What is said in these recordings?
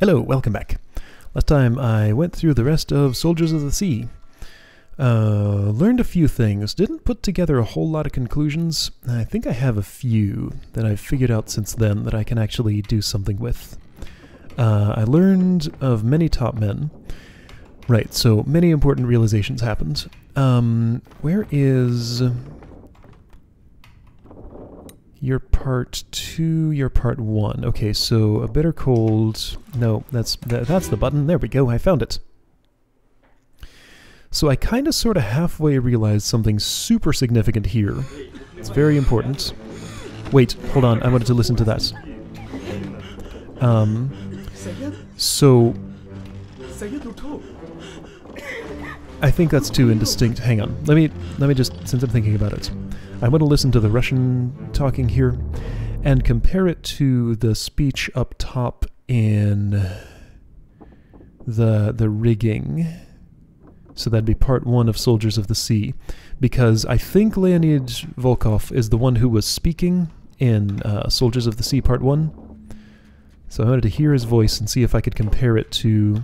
Hello, welcome back. Last time I went through the rest of Soldiers of the Sea. Learned a few things, didn't put together a whole lot of conclusions. I think I have a few that I've figured out since then that I can actually do something with. I learned of many top men. Right, so many important realizations happened. Where is your part 2, your part 1? Okay, so a bitter cold... No, that's the button. There we go, I found it. So I kind of sort of halfway realized something super significant here. It's very important. Wait, hold on, I wanted to listen to that. So... I think that's too indistinct. Hang on. Let me just, since I'm thinking about it, I want to listen to the Russian talking here and compare it to the speech up top in the rigging. So that'd be part 1 of Soldiers of the Sea, because I think Leonid Volkov is the one who was speaking in Soldiers of the Sea part 1. So I wanted to hear his voice and see if I could compare it to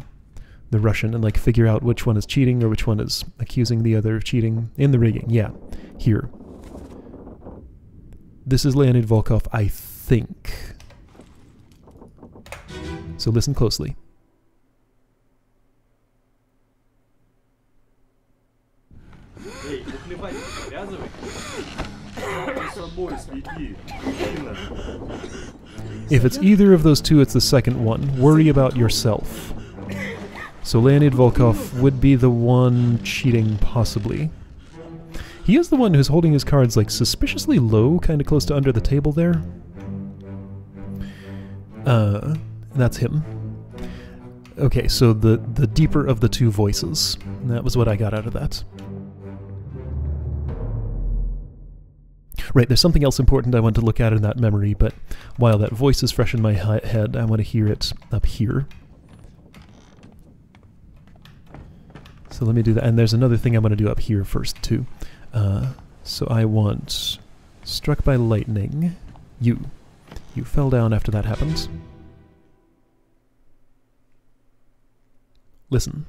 the Russian and like figure out which one is cheating or which one is accusing the other of cheating in the rigging. Yeah, here. This is Leonid Volkov, I think. So listen closely. If it's either of those two, it's the second one. Worry about yourself. So Leonid Volkov would be the one cheating, possibly. He is the one who's holding his cards like suspiciously low, kind of close to under the table there. That's him. Okay, so the deeper of the two voices. That was what I got out of that. Right, there's something else important I want to look at in that memory, but while that voice is fresh in my head, I want to hear it up here. So let me do that, and there's another thing I want to do up here first, too. So I want struck by lightning. You fell down after that happened. Listen.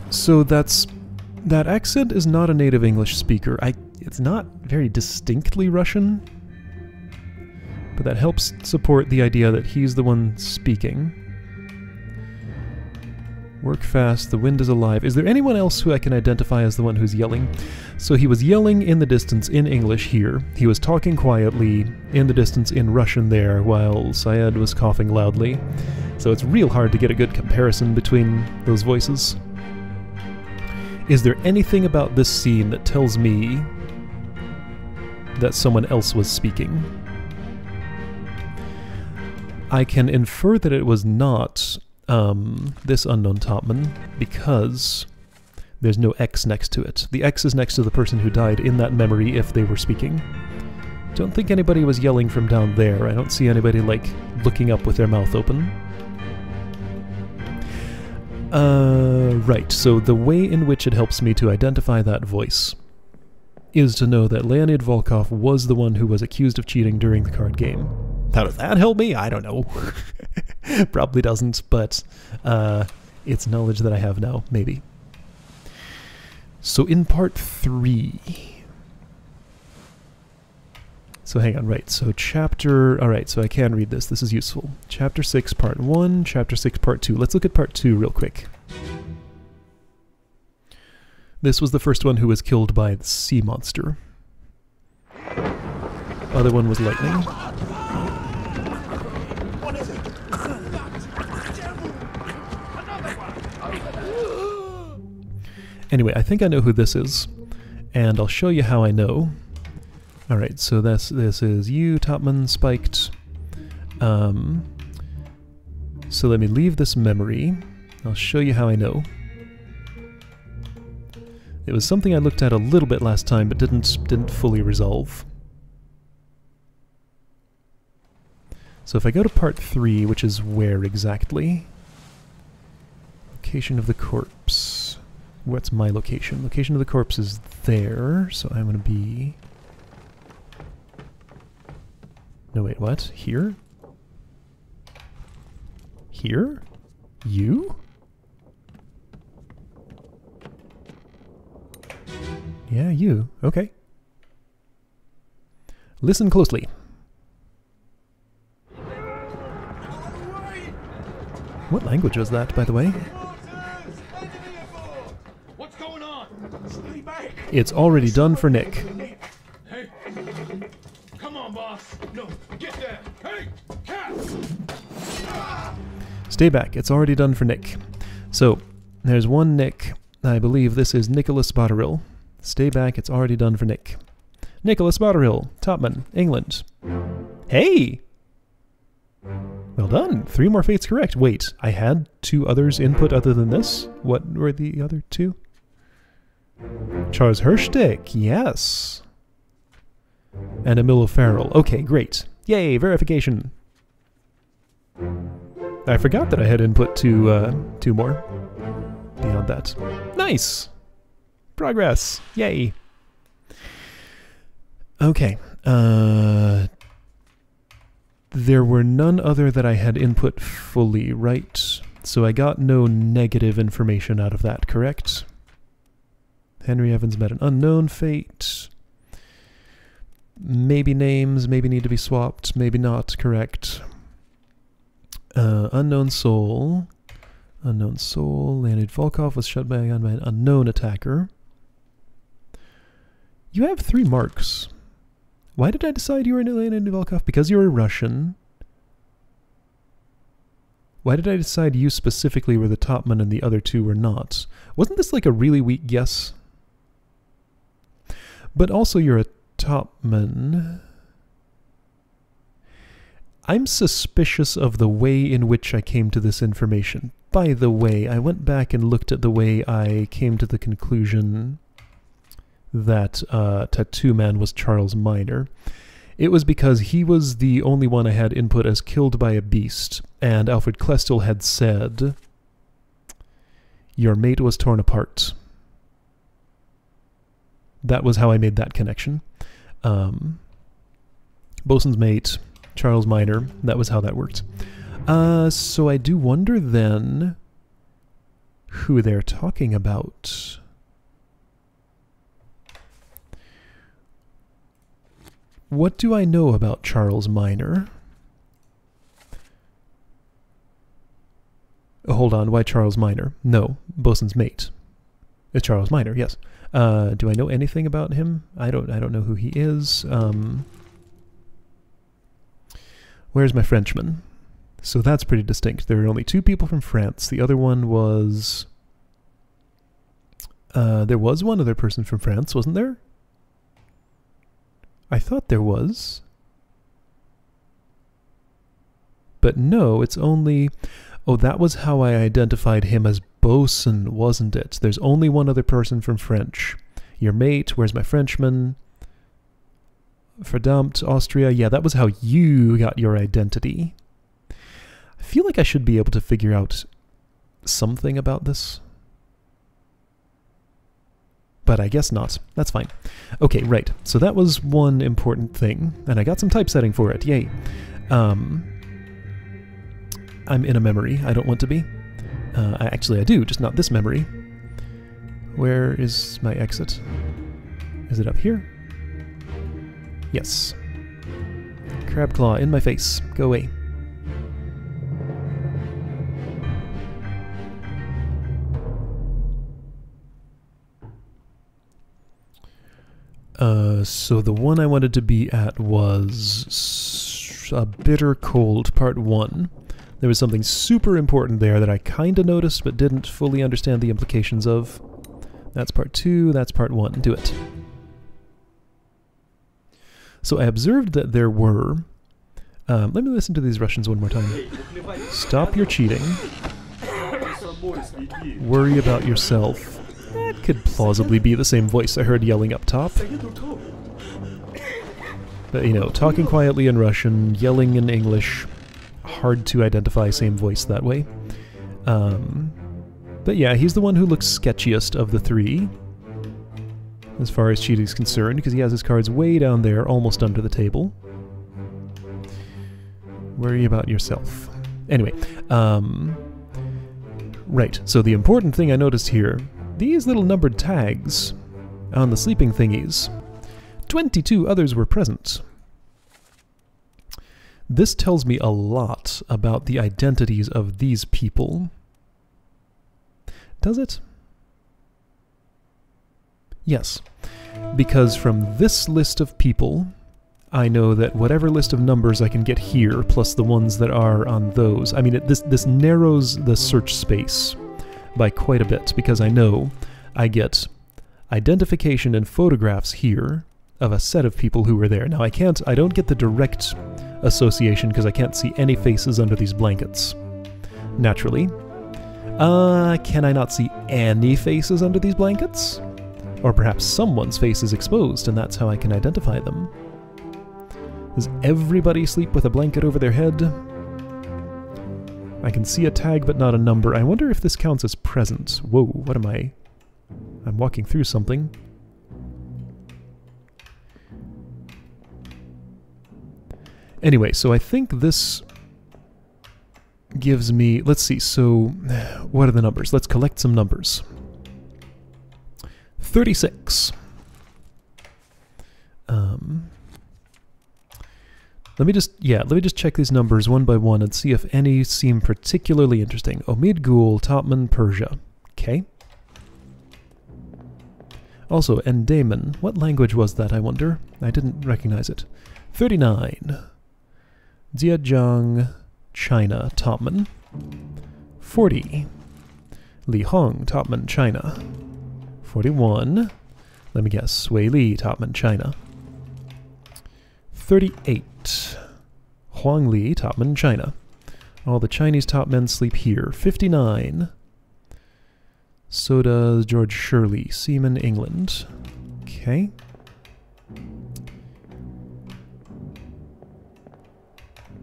So that accent is not a native English speaker. It's not very distinctly Russian, but that helps support the idea that he's the one speaking. Work fast, the wind is alive. Is there anyone else who I can identify as the one who's yelling? So he was yelling in the distance in English here. He was talking quietly in the distance in Russian there, while Syed was coughing loudly. So it's real hard to get a good comparison between those voices. Is there anything about this scene that tells me that someone else was speaking? I can infer that it was not this unknown topman because there's no X next to it. The X is next to the person who died in that memory if they were speaking. Don't think anybody was yelling from down there. I don't see anybody, like, looking up with their mouth open. Right, so the way in which it helps me to identify that voice is to know that Leonid Volkov was the one who was accused of cheating during the card game. How does that help me? I don't know. Probably doesn't, but it's knowledge that I have now, maybe. So in part 3... So hang on, right, so chapter... Alright, so I can read this. This is useful. Chapter 6, part 1, chapter 6, part 2. Let's look at part 2 real quick. This was the first one who was killed by the sea monster. Other one was lightning. What is it? Anyway, I think I know who this is, and I'll show you how I know. Alright, so this is you, Topman, spiked. So let me leave this memory. I'll show you how I know. It was something I looked at a little bit last time, but didn't fully resolve. So if I go to part 3, which is where exactly? Location of the corpse. What's my location? Location of the corpse is there, so I'm gonna be... No, wait, what? Here? Here? You? Yeah, you. Okay. Listen closely. What language was that, by the way? What's going on? Stay back. It's already done for Nick. Hey. Come on, boss. No, get there. Hey, cat. Stay back. It's already done for Nick. So, there's one Nick. I believe this is Nicholas Botterill. Stay back. It's already done for Nick. Nicholas Botterill, Topman, England. Hey! Well done. 3 more fates correct. Wait, I had 2 others input other than this? What were the other 2? Charles Hirschdick, yes. And Emil O'Farrell. Okay, great. Yay, verification. I forgot that I had input 2 more. Beyond that. Nice! Progress. Yay. Okay. There were none other that I had input fully, right? So I got no negative information out of that, correct? Henry Evans met an unknown fate. Maybe names, maybe need to be swapped, maybe not, correct. Unknown soul. Unknown soul. Leonid Volkov was shot by an unknown attacker. You have 3 marks. Why did I decide you were Leonid Volkov? Because you were Russian. Why did I decide you specifically were the topman and the other 2 were not? Wasn't this like a really weak guess? But also you're a topman. I'm suspicious of the way in which I came to this information. By the way, I went back and looked at the way I came to the conclusion that Tattoo Man was Charles Minor. It was because he was the only one I had input as killed by a beast, and Alfred Klestil had said, "Your mate was torn apart." That was how I made that connection. Bosun's mate, Charles Minor, that was how that worked. So I do wonder then who they're talking about. What do I know about Charles Minor? Hold on, why Charles Minor? No, Bosun's mate. It's Charles Minor, yes. Do I know anything about him? I don't know who he is. Where's my Frenchman? So that's pretty distinct. There are only 2 people from France. The other one was... there was one other person from France, wasn't there? I thought there was. But no, it's only... Oh, that was how I identified him as Bosun, wasn't it? There's only one other person from French. Your mate, where's my Frenchman? Verdammt, Austria. Yeah, that was how you got your identity. I feel like I should be able to figure out something about this. But I guess not. That's fine. Okay, right. So that was one important thing, and I got some typesetting for it. Yay. I'm in a memory I don't want to be. Actually, I do, just not this memory. Where is my exit? Is it up here? Yes. Crab claw in my face. Go away. So the one I wanted to be at was A Bitter Cold, Part 1. There was something super important there that I kinda noticed but didn't fully understand the implications of. That's Part 2, that's Part 1. Do it. So I observed that there were... let me listen to these Russians one more time. Stop your cheating. Worry about yourself. That could plausibly be the same voice I heard yelling up top. But, you know, talking quietly in Russian, yelling in English, hard to identify same voice that way. But yeah, he's the one who looks sketchiest of the three, as far as cheating's concerned, because he has his cards way down there, almost under the table. Worry about yourself. Anyway, right, so the important thing I noticed here, these little numbered tags on the sleeping thingies. 22 others were present. This tells me a lot about the identities of these people. Does it? Yes, because from this list of people, I know that whatever list of numbers I can get here, plus the ones that are on those, I mean, this narrows the search space by quite a bit, because I know I get identification and photographs here of a set of people who were there. Now I don't get the direct association because I can't see any faces under these blankets, naturally. Can I not see any faces under these blankets? Or perhaps someone's face is exposed and that's how I can identify them. Does everybody sleep with a blanket over their head? I can see a tag but not a number. I wonder if this counts as present. Whoa, what am I? I'm walking through something. Anyway, so I think this gives me... Let's see, so what are the numbers? Let's collect some numbers. 36. Let me just check these numbers one by one and see if any seem particularly interesting. Omid Ghul, Topman, Persia. Okay. Also, Endaman. What language was that, I wonder? I didn't recognize it. 39. Zhejiang, China, Topman. 40. Li Hong, Topman, China. 41. Let me guess. Wei Li, Topman, China. 38. Huang Li, Topman, China. All the Chinese top men sleep here. 59. So does George Shirley, Seaman, England. Okay.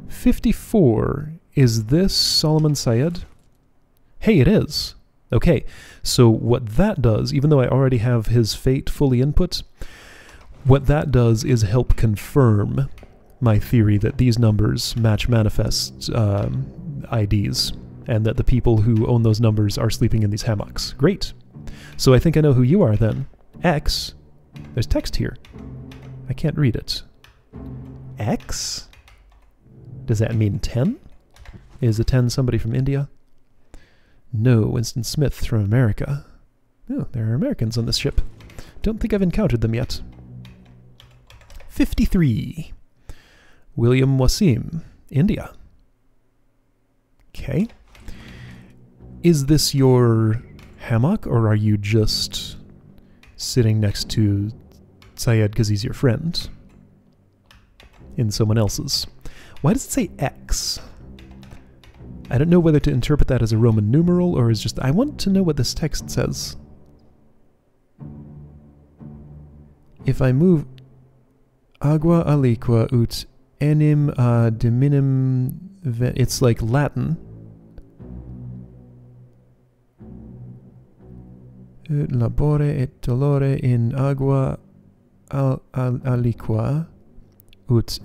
$54. Is this Solomon Syed? Hey, it is. Okay, so what that does, even though I already have his fate fully input, what that does is help confirm my theory that these numbers match manifest IDs, and that the people who own those numbers are sleeping in these hammocks. Great. So I think I know who you are then. X. There's text here. I can't read it. X? Does that mean 10? Is a 10 somebody from India? No, Winston Smith from America. Oh, there are Americans on this ship. Don't think I've encountered them yet. 53. William Wasim, India. Okay. Is this your hammock, or are you just sitting next to Syed because he's your friend? In someone else's. Why does it say X? I don't know whether to interpret that as a Roman numeral or as just... I want to know what this text says. If I move... Agua aliqua ut enim diminem... It's like Latin. Ut labore et dolore in agua aliqua ut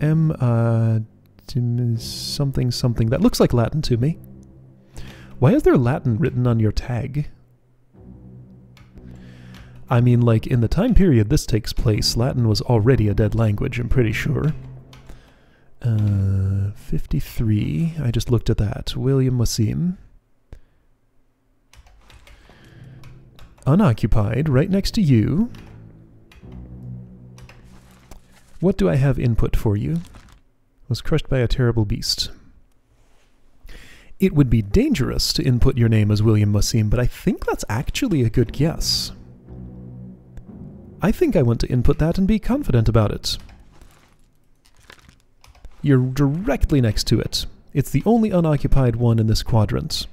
something something. That looks like Latin to me. Why is there Latin written on your tag? I mean, like, in the time period this takes place, Latin was already a dead language, I'm pretty sure. 53. I just looked at that. William Wasim. Unoccupied, right next to you. What do I have input for you? Was crushed by a terrible beast. It would be dangerous to input your name as William Wasim, but I think that's actually a good guess. I think I want to input that and be confident about it. You're directly next to it. It's the only unoccupied one in this quadrant.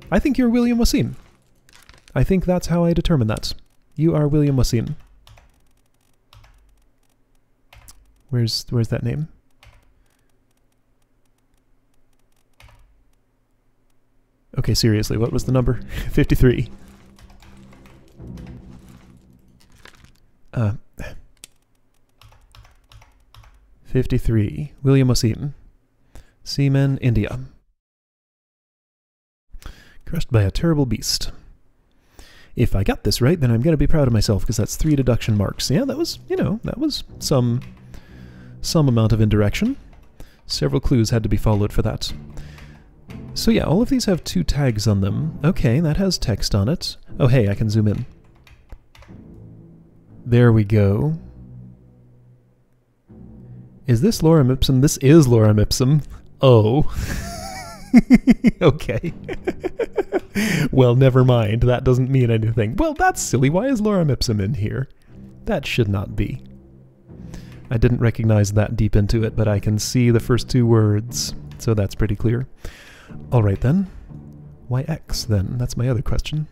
I think you're William Wasim. I think that's how I determine that. You are William Wasim. Where's that name? Okay, seriously, what was the number? 53. 53. William Wasim. Seaman, India. Crushed by a terrible beast. If I got this right, then I'm going to be proud of myself, because that's 3 deduction marks. Yeah, that was, you know, that was some amount of indirection. Several clues had to be followed for that. So yeah, all of these have 2 tags on them. Okay, that has text on it. Oh hey, I can zoom in. There we go. Is this Lorem Ipsum? This is Lorem Ipsum. Oh. Okay. Well, never mind. That doesn't mean anything. Well, that's silly. Why is Lorem Ipsum in here? That should not be. I didn't recognize that deep into it, but I can see the first 2 words, so that's pretty clear. Alright then. Why X then? That's my other question.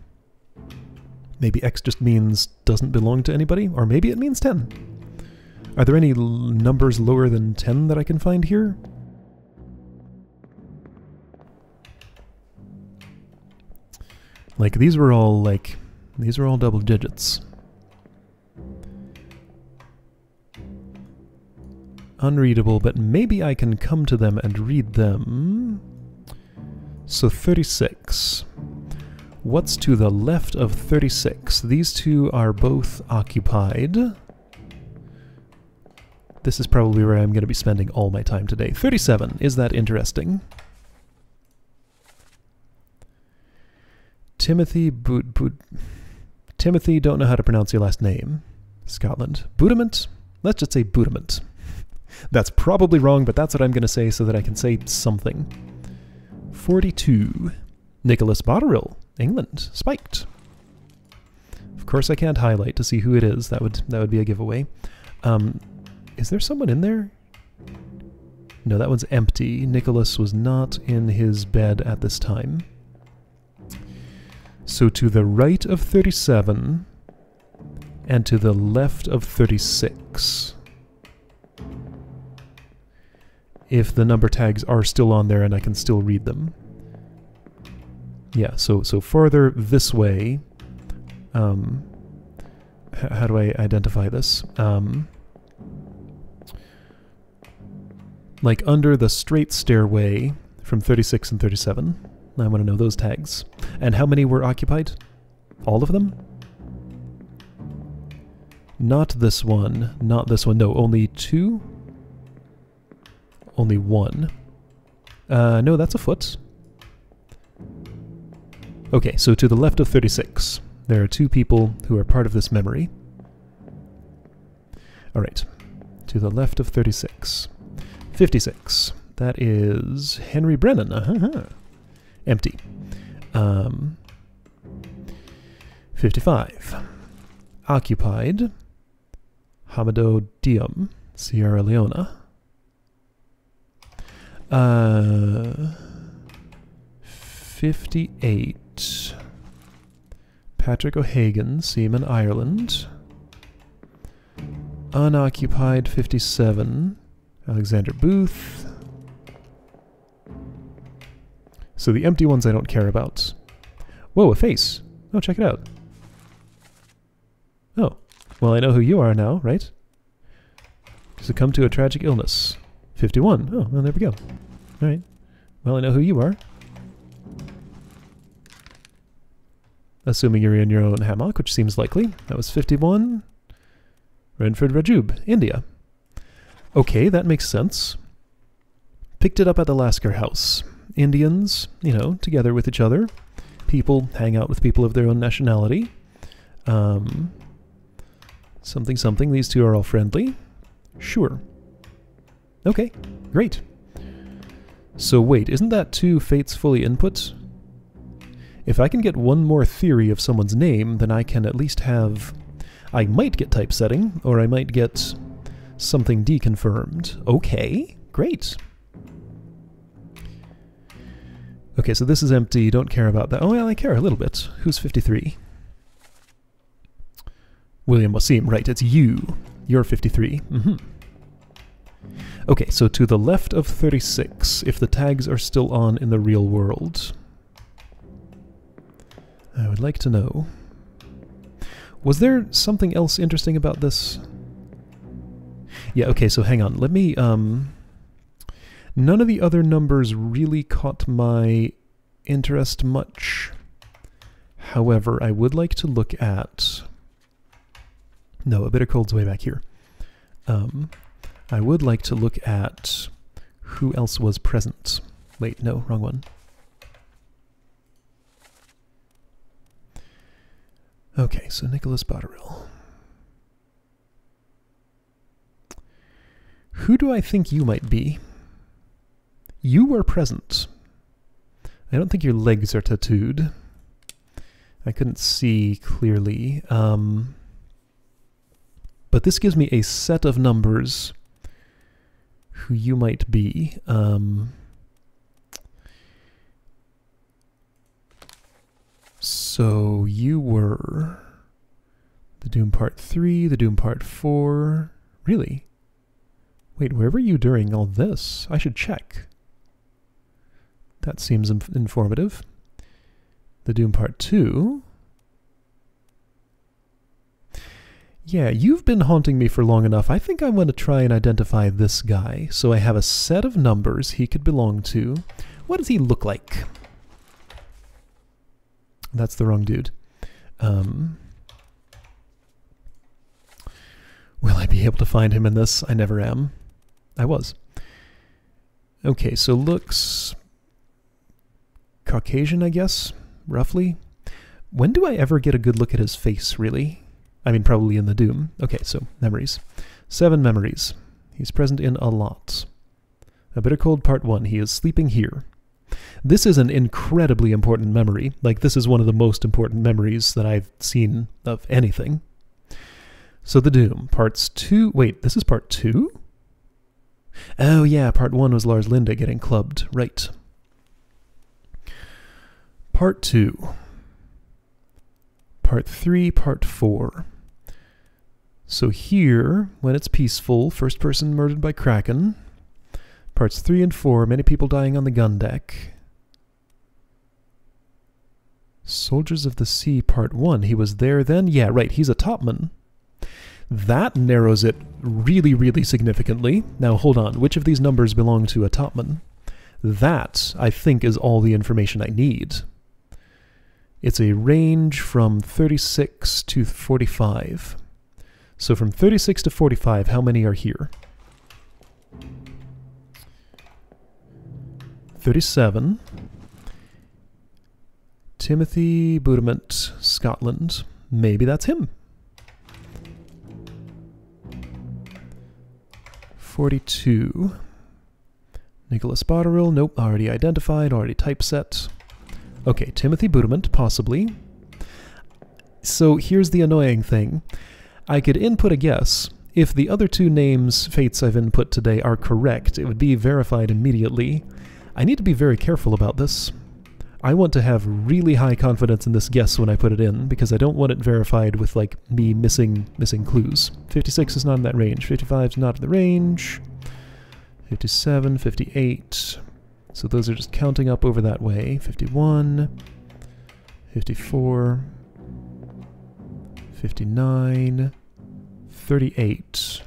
Maybe X just means doesn't belong to anybody, or maybe it means 10. Are there any numbers lower than 10 that I can find here? Like, these were all double digits. Unreadable, but maybe I can come to them and read them. So 36. What's to the left of 36? These 2 are both occupied. This is probably where I'm going to be spending all my time today. 37. Is that interesting? Timothy Timothy, don't know how to pronounce your last name. Scotland. Budiment? Let's just say Budiment. That's probably wrong, but that's what I'm going to say so that I can say something. 42. Nicholas Botterill, England. Spiked. Of course I can't highlight to see who it is. That would be a giveaway. Is there someone in there? No, that one's empty. Nicholas was not in his bed at this time. So to the right of 37 and to the left of 36. If the number tags are still on there and I can still read them. Yeah, so farther this way, how do I identify this? Like under the straight stairway from 36 and 37. I want to know those tags. And how many were occupied? All of them? Not this one. Not this one. No, only 2? Only 1. No, that's a foot. Okay, so to the left of 36, there are 2 people who are part of this memory. Alright, to the left of 36. 56. That is Henry Brennan. Empty. 55. Occupied. Hamado Diem, Sierra Leone. 58. Patrick O'Hagan, Seaman, Ireland. Unoccupied 57. Alexander Booth. So the empty ones I don't care about. Whoa, a face. Oh, check it out. Oh, well I know who you are now, right? Succumb to a tragic illness. 51. Oh, well there we go. Alright. Well I know who you are. Assuming you're in your own hammock, which seems likely. That was 51. Renford Rajub, India. Okay, that makes sense. Picked it up at the Lasker house. Indians, you know, together with each other. People hang out with people of their own nationality. Something something. These 2 are all friendly. Sure. Okay, great. So wait, isn't that 2 fates fully input? If I can get one more theory of someone's name, then I can at least have... I might get typesetting, or I might get something deconfirmed. Okay, great. Okay, so this is empty, don't care about that. Oh, well, I care a little bit. Who's 53? William Wasim, right, it's you. You're 53. Okay, so to the left of 36, if the tags are still on in the real world. I would like to know. Was there something else interesting about this? Yeah, okay, so hang on. Let me, none of the other numbers really caught my interest much. However, I would like to look at... No, a bitter cold's way back here. I would like to look at who else was present. Wait, no, wrong one. Okay, so Nicholas Botterill. Who do I think you might be? You were present. I don't think your legs are tattooed. I couldn't see clearly. But this gives me a set of numbers who you might be. So you were the Doom Part 3, the Doom Part 4. Really? Wait, where were you during all this? I should check. That seems informative. The Doom Part 2. Yeah, you've been haunting me for long enough. I think I'm going to try and identify this guy. So I have a set of numbers he could belong to. What does he look like? That's the wrong dude. Will I be able to find him in this? I never am. I was. Okay, so looks Caucasian, I guess, roughly. When do I ever get a good look at his face, really? I mean, probably in the Doom. Okay, so memories. 7 memories. He's present in a lot. A Bitter Cold Part 1. He is sleeping here. This is an incredibly important memory. Like, this is one of the most important memories that I've seen of anything. So the Doom. Parts 2... Wait, this is Part 2? Oh yeah, Part 1 was Lars Linde getting clubbed. Right. Part 2. Part 3, Part 4. So here, when it's peaceful, first person murdered by Kraken. Parts 3 and 4, many people dying on the gun deck. Soldiers of the Sea, Part 1. He was there then? Yeah, right, he's a topman. That narrows it really, really significantly. Now, hold on. Which of these numbers belong to a topman? That, I think, is all the information I need. It's a range from 36 to 45. So from 36 to 45, how many are here? 37. Timothy Budiment, Scotland. Maybe that's him. 42. Nicholas Botterill. Nope, already identified, already typeset. Okay, Timothy Budiment, possibly. So here's the annoying thing. I could input a guess. If the other 2 names, fates I've input today are correct, it would be verified immediately. I need to be very careful about this. I want to have really high confidence in this guess when I put it in, because I don't want it verified with, like, me missing clues. 56 is not in that range. 55 is not in the range. 57, 58. So those are just counting up over that way. 51, 54, 59, 38.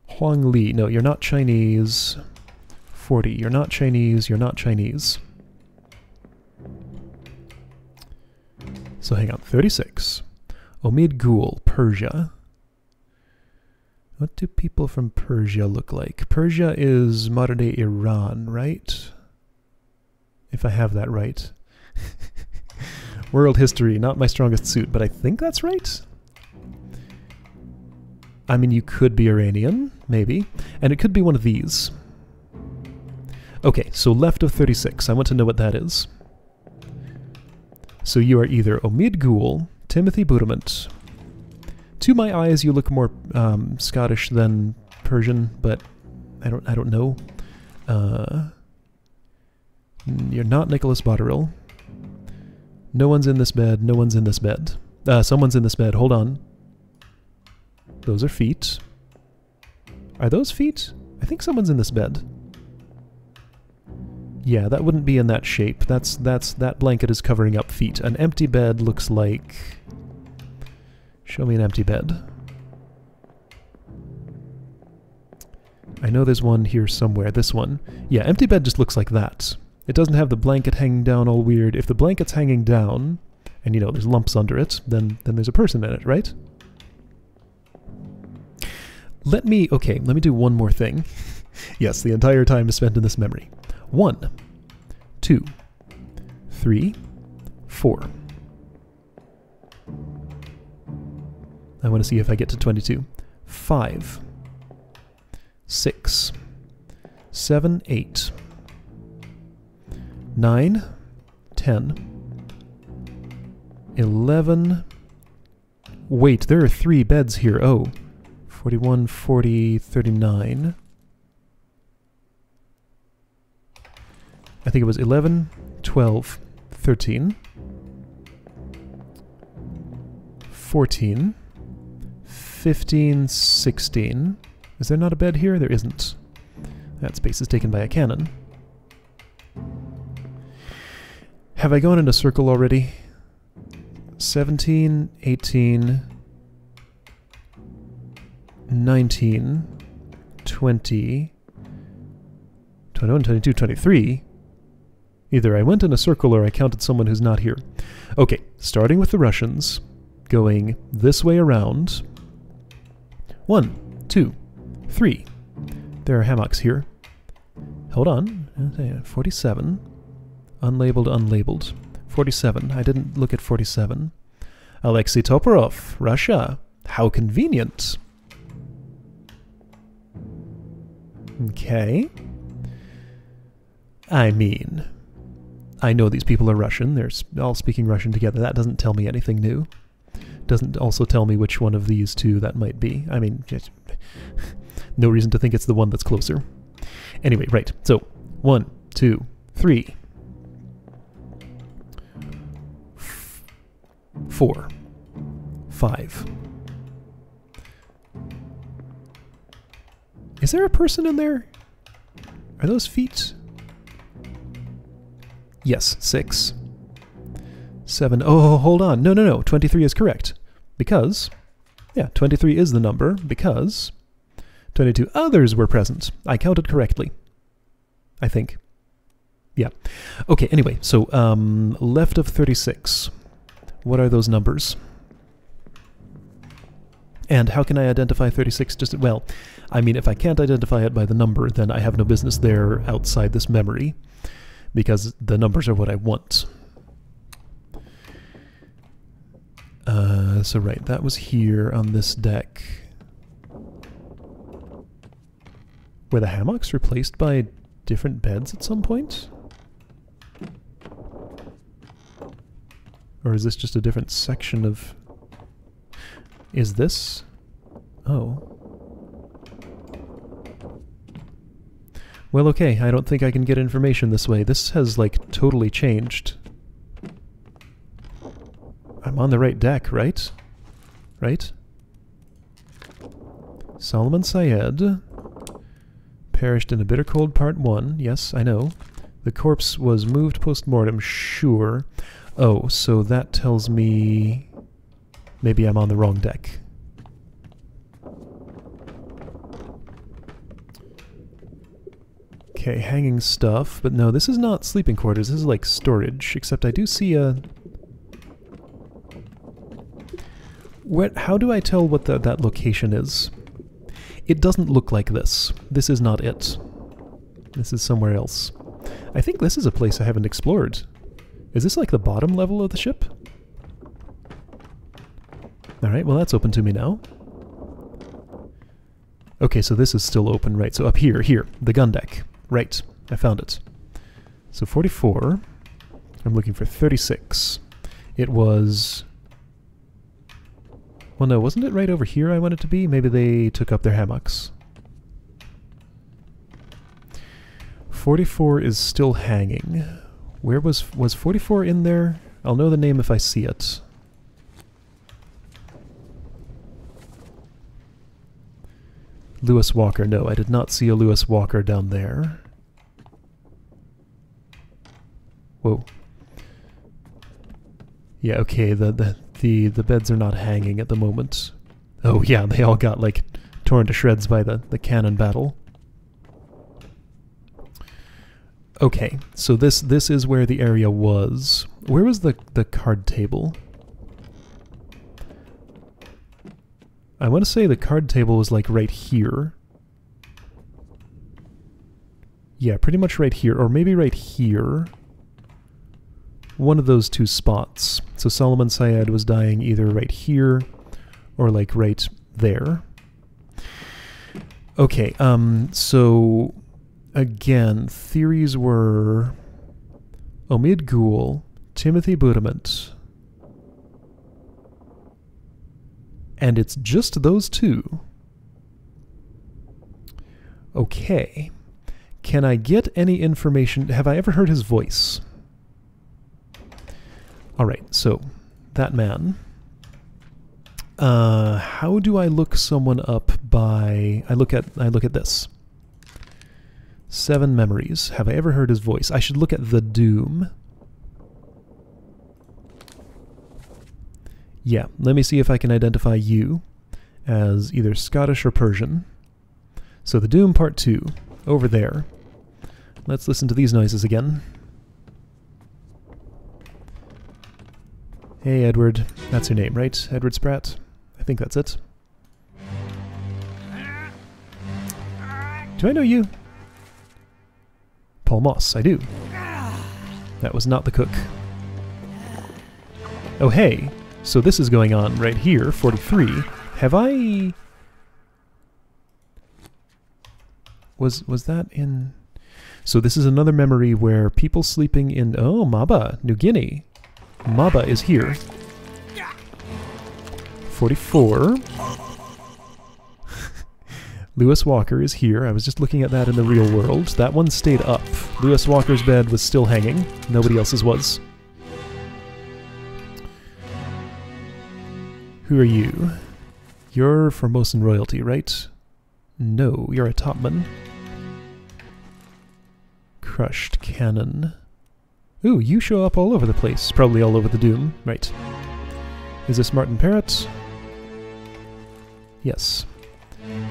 Huang Li. No, you're not Chinese. 40. You're not Chinese. You're not Chinese. So hang on. 36. Omid Ghul, Persia. What do people from Persia look like? Persia is modern-day Iran, right? If I have that right. World history, not my strongest suit, but I think that's right? I mean, you could be Iranian, maybe. And it could be one of these. Okay, so left of 36. I want to know what that is. So you are either Omid Ghul, Timothy Budiment. To my eyes, you look more Scottish than Persian, but I don't know. You're not Nicholas Botterill. No one's in this bed. No one's in this bed. Someone's in this bed. Hold on. Those are feet. Are those feet? I think someone's in this bed. Yeah, that wouldn't be in that shape. That blanket is covering up feet. An empty bed looks like... Show me an empty bed. I know there's one here somewhere. This one. Yeah, empty bed just looks like that. It doesn't have the blanket hanging down all weird. If the blanket's hanging down, and you know, there's lumps under it, then there's a person in it, right? Let me do one more thing. Yes, the entire time is spent in this memory. 1, 2, 3, 4. I want to see if I get to 22. 5, 6, 7, 8, 9, 10, 11. Wait, there are 3 beds here. Oh, 41, 40, 39. I think it was 11, 12, 13, 14, 15, 16. Is there not a bed here? There isn't. That space is taken by a cannon. Have I gone in a circle already? 17, 18, 19, 20, 21, 22, 23. Either I went in a circle or I counted someone who's not here. Okay, starting with the Russians, going this way around. 1, 2, 3. There are hammocks here. Hold on. 47. Unlabeled, unlabeled. 47. I didn't look at 47. Alexei Toporov, Russia. How convenient. Okay. I mean, I know these people are Russian. They're all speaking Russian together. That doesn't tell me anything new. Doesn't also tell me which one of these two that might be. I mean, just no reason to think it's the one that's closer. Anyway, right. So, 1, 2, 3, 4, 5. Is there a person in there? Are those feet? Yes, 6. 7. Oh, hold on. No. 23 is correct. Because, yeah, 23 is the number because 22 others were present. I counted correctly. I think. Yeah. Okay, anyway, so left of 36. What are those numbers? And how can I identify 36? Just, well, I mean, if I can't identify it by the number, then I have no business there outside this memory, because the numbers are what I want. So right, that was here on this deck. Were the hammocks replaced by different beds at some point? Or is this just a different section of... Is this? Oh. Well, okay, I don't think I can get information this way. This has, like, totally changed. I'm on the right deck, right? Right? Solomon Syed perished in a bitter cold, part 1. Yes, I know. The corpse was moved post-mortem, sure. Oh, so that tells me maybe I'm on the wrong deck. Okay, hanging stuff, but no, this is not sleeping quarters, this is like storage, except I do see a... How do I tell what that location is? It doesn't look like this. This is not it. This is somewhere else. I think this is a place I haven't explored. Is this like the bottom level of the ship? Alright, well that's open to me now. Okay, so this is still open, right, so up here, the gun deck. Right, I found it. So 44, I'm looking for 36. It was... Well, no, wasn't it right over here I wanted to be? Maybe they took up their hammocks. 44 is still hanging. Where was 44 in there? I'll know the name if I see it. Lewis Walker. No, I did not see a Lewis Walker down there. Whoa. Yeah, okay, the beds are not hanging at the moment. Oh yeah, they all got, like, torn to shreds by the cannon battle. Okay, so this is where the area was. Where was the card table? I want to say the card table was, like, right here. Yeah, pretty much right here, or maybe right here. One of those two spots. So Solomon Syed was dying either right here or, like, right there. Okay, so again, theories were Omid Ghul, Timothy Budament, and it's just those two. Okay. Can I get any information? Have I ever heard his voice? Alright, so that man. How do I look someone up by... I look at this. 7 memories. Have I ever heard his voice? I should look at the Doom. Yeah, let me see if I can identify you as either Scottish or Persian. So the Doom Part 2, over there. Let's listen to these noises again. Hey, Edward. That's your name, right? Edward Spratt? I think that's it. Do I know you? Paul Moss, I do. That was not the cook. Oh, hey. So this is going on right here, 43. Have I... Was that in... So this is another memory where people sleeping in... Oh, Maba, New Guinea. Maba is here. 44. Lewis Walker is here. I was just looking at that in the real world. That one stayed up. Lewis Walker's bed was still hanging. Nobody else's was. Who are you? You're Formosan royalty, right? No, you're a topman. Crushed cannon. Ooh, you show up all over the place. Probably all over the Doom. Right. Is this Martin Parrott? Yes.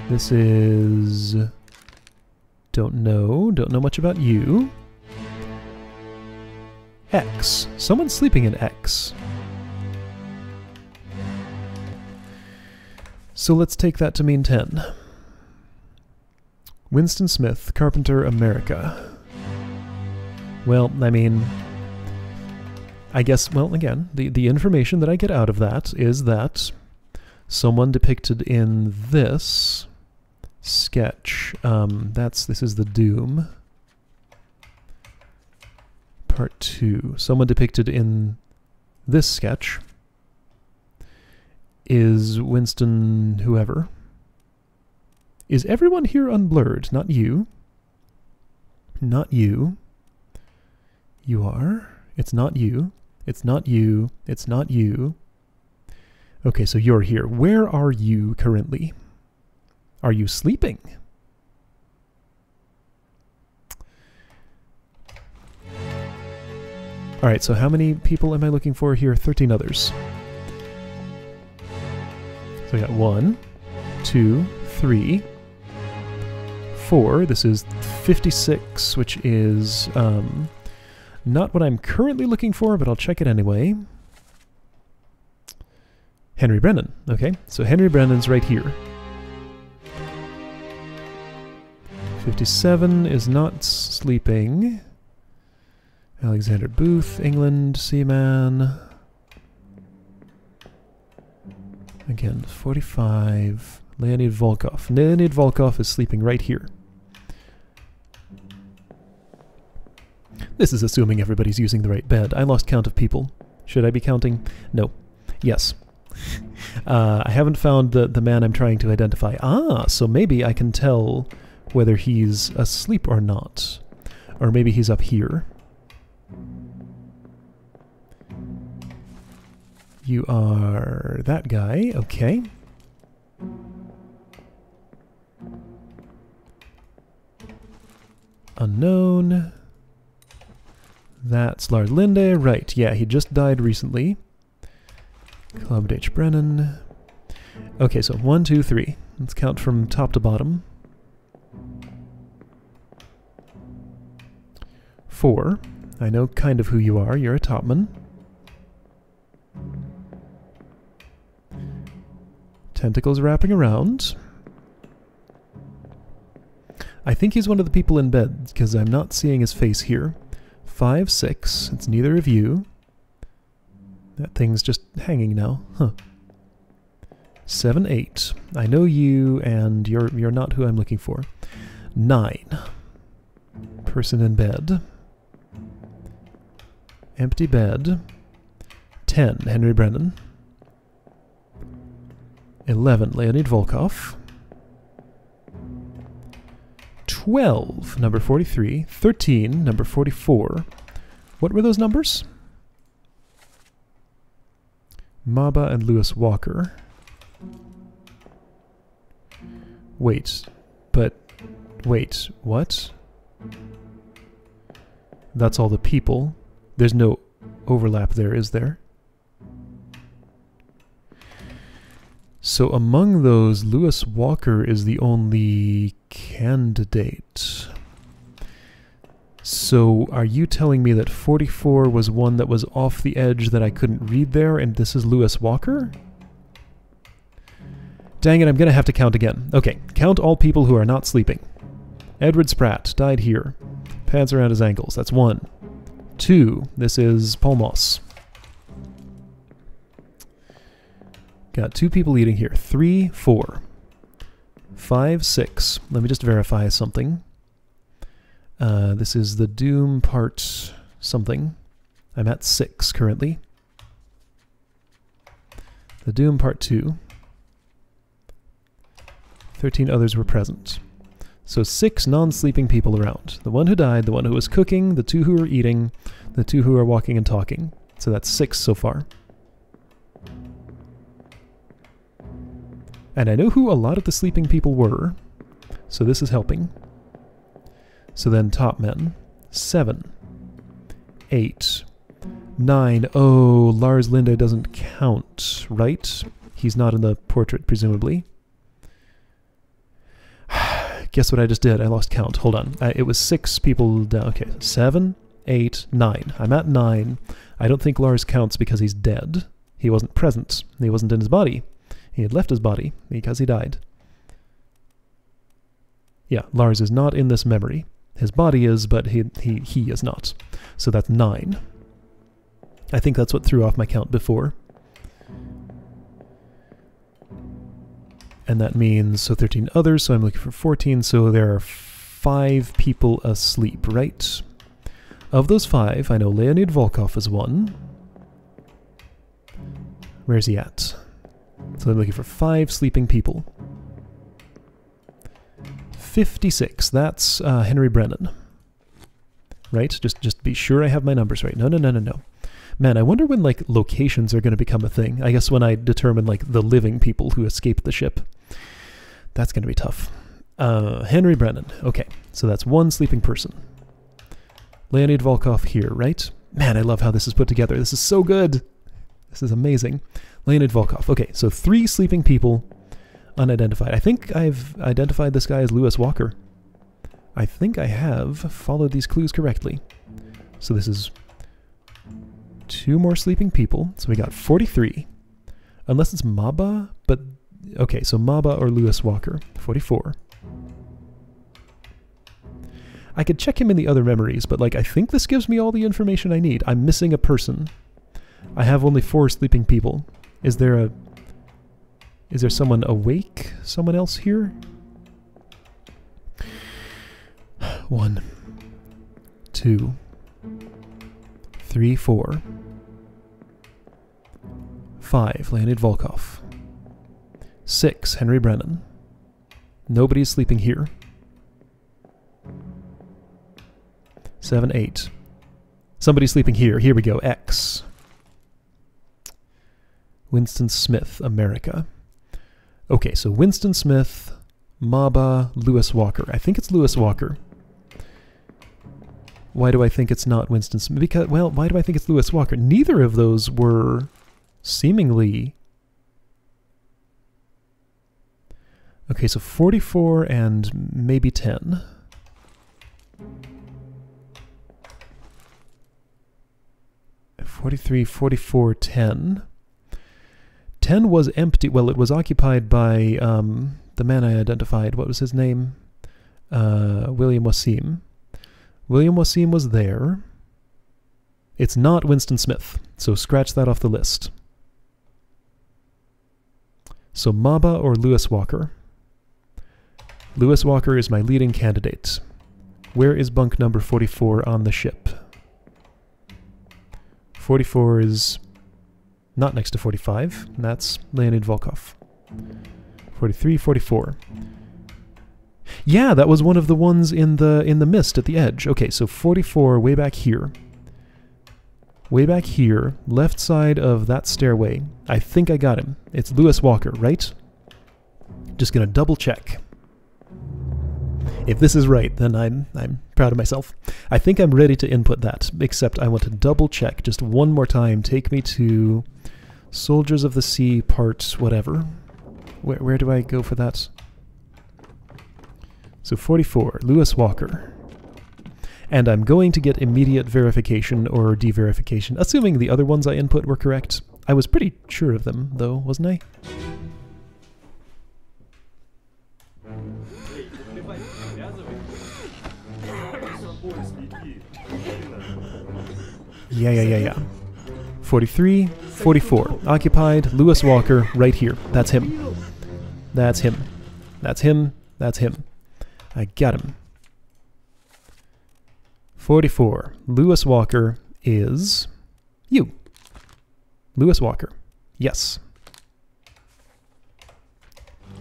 This is... Don't know much about you. X. Someone's sleeping in X. So let's take that to mean 10. Winston Smith, Carpenter, America. Well, I mean... I guess, well, again, the information that I get out of that is that someone depicted in this sketch, this is the Doom. Part 2. Someone depicted in this sketch is Winston whoever. Is everyone here unblurred? Not you. Not you. You are. It's not you. It's not you. It's not you. Okay, so you're here. Where are you currently? Are you sleeping? Alright, so how many people am I looking for here? 13 others. So I got 1, 2, 3, 4. This is 56, which is not what I'm currently looking for, but I'll check it anyway. Henry Brennan. Okay, so Henry Brennan's right here. 57 is not sleeping. Alexander Booth, England, Seaman. Again, 45. Leonid Volkov. Leonid Volkov is sleeping right here. This is assuming everybody's using the right bed. I lost count of people. Should I be counting? No. Yes. I haven't found the man I'm trying to identify. Ah, so maybe I can tell whether he's asleep or not. Or maybe he's up here. You are that guy, okay. Unknown. That's Lars Linde. Right, yeah, he just died recently. Club H. Brennan. Okay, so 1, 2, 3. Let's count from top to bottom. 4. I know kind of who you are. You're a topman. Tentacles wrapping around. I think he's one of the people in bed, because I'm not seeing his face here. 5, 6. It's neither of you. That thing's just hanging now. Huh. 7, 8. I know you, and you're not who I'm looking for. 9. Person in bed. Empty bed. 10. Henry Brennan. 11. Leonid Volkov. 12. Number 43. 13. Number 44. What were those numbers? Maba and Lewis Walker. Wait, what? That's all the people. There's no overlap there, is there? So among those, Lewis Walker is the only candidate. So are you telling me that 44 was one that was off the edge that I couldn't read there, and this is Lewis Walker? Dang it, I'm going to have to count again. Okay, count all people who are not sleeping. Edward Spratt died here. Pads around his ankles. That's 1. 2. This is Paul Moss. Got 2 people eating here. 3, 4. 5, 6. Let me just verify something. This is the Doom part something. I'm at 6 currently. The Doom part 2. 13 others were present. So 6 non-sleeping people around. The one who died, the one who was cooking, the 2 who were eating, the 2 who are walking and talking. So that's 6 so far. And I know who a lot of the sleeping people were, so this is helping. So then top men. 7. 8. 9. Oh, Lars Linde doesn't count, right? He's not in the portrait, presumably. Guess what I just did? I lost count. Hold on. It was 6 people down. Okay, 7, 8, 9. I'm at 9. I don't think Lars counts because he's dead. He wasn't present. He wasn't in his body. He had left his body because he died. Yeah, Lars is not in this memory. His body is, but he is not. So that's 9. I think that's what threw off my count before. And that means, so 13 others, so I'm looking for 14, so there are 5 people asleep, right? Of those 5, I know Leonid Volkov is 1. Where's he at? So I'm looking for 5 sleeping people. 56, that's Henry Brennan. Right? Just be sure I have my numbers right. No. Man, I wonder when, like, locations are going to become a thing. I guess when I determine, like, the living people who escaped the ship. That's going to be tough. Henry Brennan. Okay, so that's 1 sleeping person. Leonid Volkov here, right? Man, I love how this is put together. This is so good. This is amazing. Leonid Volkov. Okay, so 3 sleeping people, unidentified. I think I've identified this guy as Lewis Walker. I think I have followed these clues correctly. So this is 2 more sleeping people. So we got 43. Unless it's Maba, but... Okay, so Maba or Lewis Walker. 44. I could check him in the other memories, but, like, I think this gives me all the information I need. I'm missing a person. I have only 4 sleeping people. Is there someone awake? Someone else here? 1, 2, 3, 4, 5, Leonid Volkov. 6, Henry Brennan. Nobody's sleeping here. 7, 8. Somebody's sleeping here. Here we go. X. Winston Smith, America. Okay, so Winston Smith, Maba, Lewis Walker. I think it's Lewis Walker. Why do I think it's not Winston Smith? Because, well, why do I think it's Lewis Walker? Neither of those were seemingly... Okay, so 44 and maybe 10. (43, 44, 10). 10 was empty. Well, it was occupied by the man I identified. What was his name? William Wasim. William Wasim was there. It's not Winston Smith, so scratch that off the list. So Maba or Lewis Walker? Lewis Walker is my leading candidate. Where is bunk number 44 on the ship? 44 is not next to 45. That's Leonid Volkov. 43, 44. Yeah, that was one of the ones in the mist at the edge. Okay, so 44 way back here. Way back here, left side of that stairway. I think I got him. It's Lewis Walker, right? Just gonna double check. If this is right, then I'm proud of myself. I think I'm ready to input that, except I want to double check just one more time. Take me to Soldiers of the Sea part whatever. Where do I go for that? So 44, Lewis Walker. And I'm going to get immediate verification or de-verification, assuming the other ones I input were correct. I was pretty sure of them, though, wasn't I? Yeah. 43, 44. Occupied, Lewis Walker, right here. That's him. That's him. That's him. That's him. I got him. 44. Lewis Walker is you. Lewis Walker. Yes.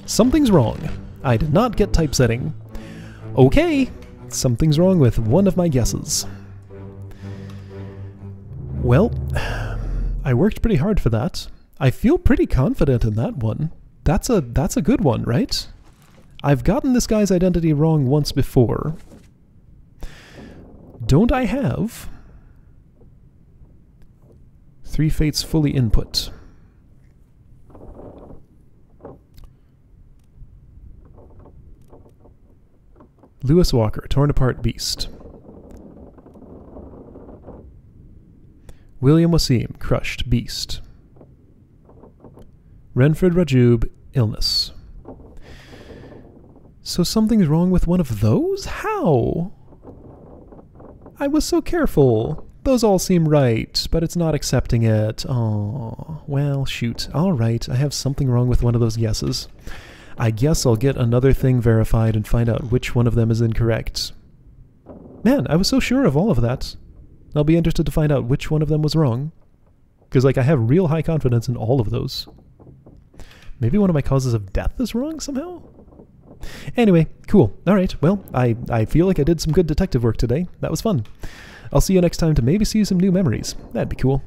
Something's wrong. I did not get typesetting. Okay. Something's wrong with one of my guesses. Well, I worked pretty hard for that. I feel pretty confident in that one. That's a good one, right? I've gotten this guy's identity wrong once before. Don't I have 3 fates fully input? Lewis Walker, torn apart beast. William Wasim, crushed beast. Renfred Rajub, illness. So something's wrong with one of those? How? I was so careful. Those all seem right, but it's not accepting it. Oh, well, shoot. All right, I have something wrong with one of those guesses. I guess I'll get another thing verified and find out which one of them is incorrect. Man, I was so sure of all of that. I'll be interested to find out which one of them was wrong. Because, like, I have real high confidence in all of those. Maybe one of my causes of death is wrong somehow? Anyway, cool. Alright, well, I feel like I did some good detective work today. That was fun. I'll see you next time to maybe see some new memories. That'd be cool.